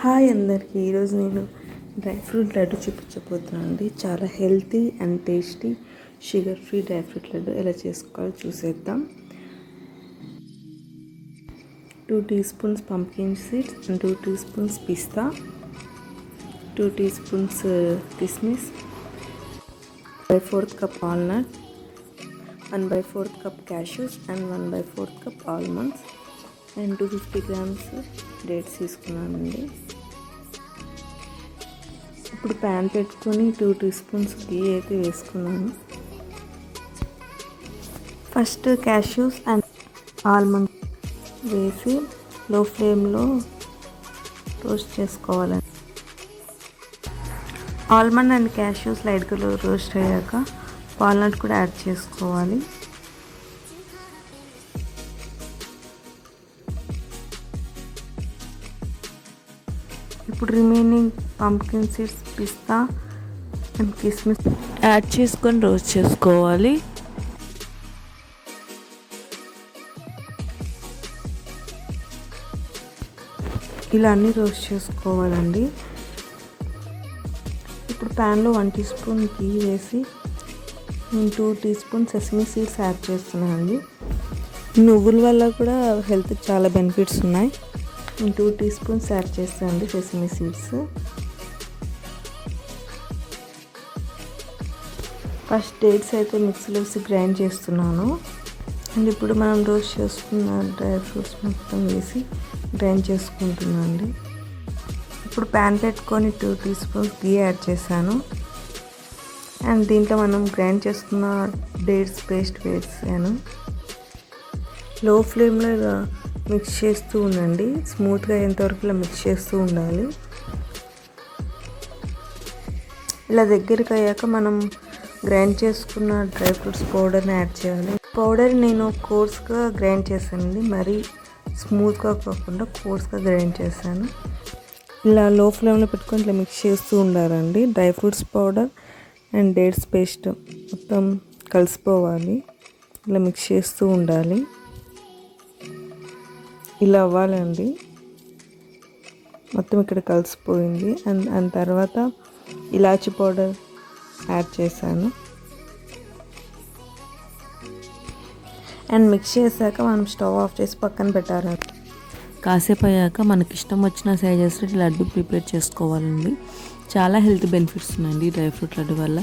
Hi అందరికీ. ఈరోజు నేను డ్రై ఫ్రూట్ లడ్డు చూపించబోతున్నాను అండి. చాలా healthy and tasty sugar free dry fruit laddu ఎలా చేసుకోవాలో చూసేద్దాం. 2 teaspoons pumpkin seeds and 2 teaspoons pista, 2 teaspoons కిస్మిస్, 1/4 cup walnut, 1/4 cup cashews and 1/4 cup almonds and 250 grams dates తీసుకున్నానండి. ఇప్పుడు ప్యాన్ పెట్టుకొని 2 teaspoons ఘీ అయితే వేసుకున్నాను. ఫస్ట్ క్యాష్యూస్ అండ్ ఆల్మండ్ వేసి లో ఫ్లేమ్లో రోస్ట్ చేసుకోవాలండి. ఆల్మండ్ అండ్ క్యాష్యూస్ లైట్గా రోస్ట్ అయ్యాక వాల్నట్ కూడా యాడ్ చేసుకోవాలి. ఇప్పుడు remaining pumpkin seeds, pista and కిస్మిస్ యాడ్ చేసుకొని రోస్ట్ చేసుకోవాలి. ఇలా అన్నీ రోస్ట్ చేసుకోవాలండి. ఇప్పుడు ప్యాన్లో 1 teaspoon ఘీ వేసి 2 teaspoons సెసమీ సీడ్స్ యాడ్ చేస్తున్నానండి. నువ్వుల వల్ల కూడా హెల్త్ చాలా బెనిఫిట్స్ ఉన్నాయి. 2 teaspoons యాడ్ చేస్తానండి సెసమీ సీడ్స్. ఫస్ట్ డేట్స్ అయితే మిక్సీలో వేసి గ్రైండ్ చేస్తున్నాను. అండ్ ఇప్పుడు మనం రోస్ట్ చేసుకున్న డ్రై ఫ్రూట్స్ మొత్తం వేసి గ్రైండ్ చేసుకుంటున్నాను అండి. ఇప్పుడు ప్యాన్ పెట్టుకొని 2 teaspoons ఘీ యాడ్ చేశాను. అండ్ దీంట్లో మనం గ్రైండ్ చేసుకున్న డేట్స్ పేస్ట్ వేసాను. లో ఫ్లేమ్లో ఇలా మిక్స్ చేస్తూ ఉండండి. స్మూత్గా అయ్యేంతవరకు ఇలా మిక్స్ చేస్తూ ఉండాలి. ఇలా దగ్గరికి అయ్యాక మనం గ్రైండ్ చేసుకున్న డ్రై ఫ్రూట్స్ పౌడర్ని యాడ్ చేయాలి. పౌడర్ నేను కోర్స్గా గ్రైండ్ చేశానండి, మరీ స్మూత్గా కాకుండా కోర్స్గా గ్రైండ్ చేశాను. ఇలా లో ఫ్లేమ్లో పెట్టుకొని ఇట్లా మిక్స్ చేస్తూ ఉండాలండి. Dry fruits powder and dates paste మొత్తం కలిసిపోవాలి. ఇలా మిక్స్ చేస్తూ ఉండాలి. ఇలా అవ్వాలండి. మొత్తం ఇక్కడ కలిసిపోయింది. అండ్ తర్వాత ఇలాచీ పౌడర్ యాడ్ చేశాను. అండ్ మిక్స్ చేశాక మనం స్టవ్ ఆఫ్ చేసి పక్కన పెట్టాలి. కాసేపు అయ్యాక మనకి ఇష్టం వచ్చిన సైజెస్లో లడ్డు ప్రిపేర్ చేసుకోవాలండి. చాలా హెల్త్ బెనిఫిట్స్ ఉన్నాయండి డ్రై ఫ్రూట్ లడ్డు వల్ల.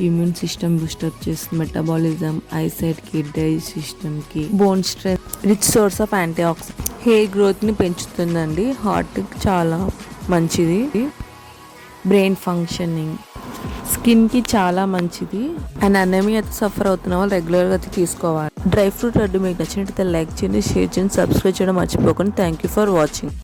ఇమ్యూన్ సిస్టమ్ బూస్టప్ చేస్తుంది, మెటబాలిజం, ఐసైట్కి, డైజెస్ట్ సిస్టమ్కి, bone strength, rich source of antioxidant, hair గ్రోత్ని పెంచుతుందండి, హార్ట్కి చాలా మంచిది, బ్రెయిన్ ఫంక్షనింగ్, స్కిన్కి చాలా మంచిది. అండ్ అనీమియాతో సఫర్ అవుతున్న వాళ్ళు రెగ్యులర్గా తీసుకోవాలి. డ్రై ఫ్రూట్ లడ్డు మీకు నచ్చినట్లయితే లైక్ చేయండి, షేర్ చేయండి, సబ్స్క్రైబ్ చేయడం మర్చిపోకండి. Thank you for watching.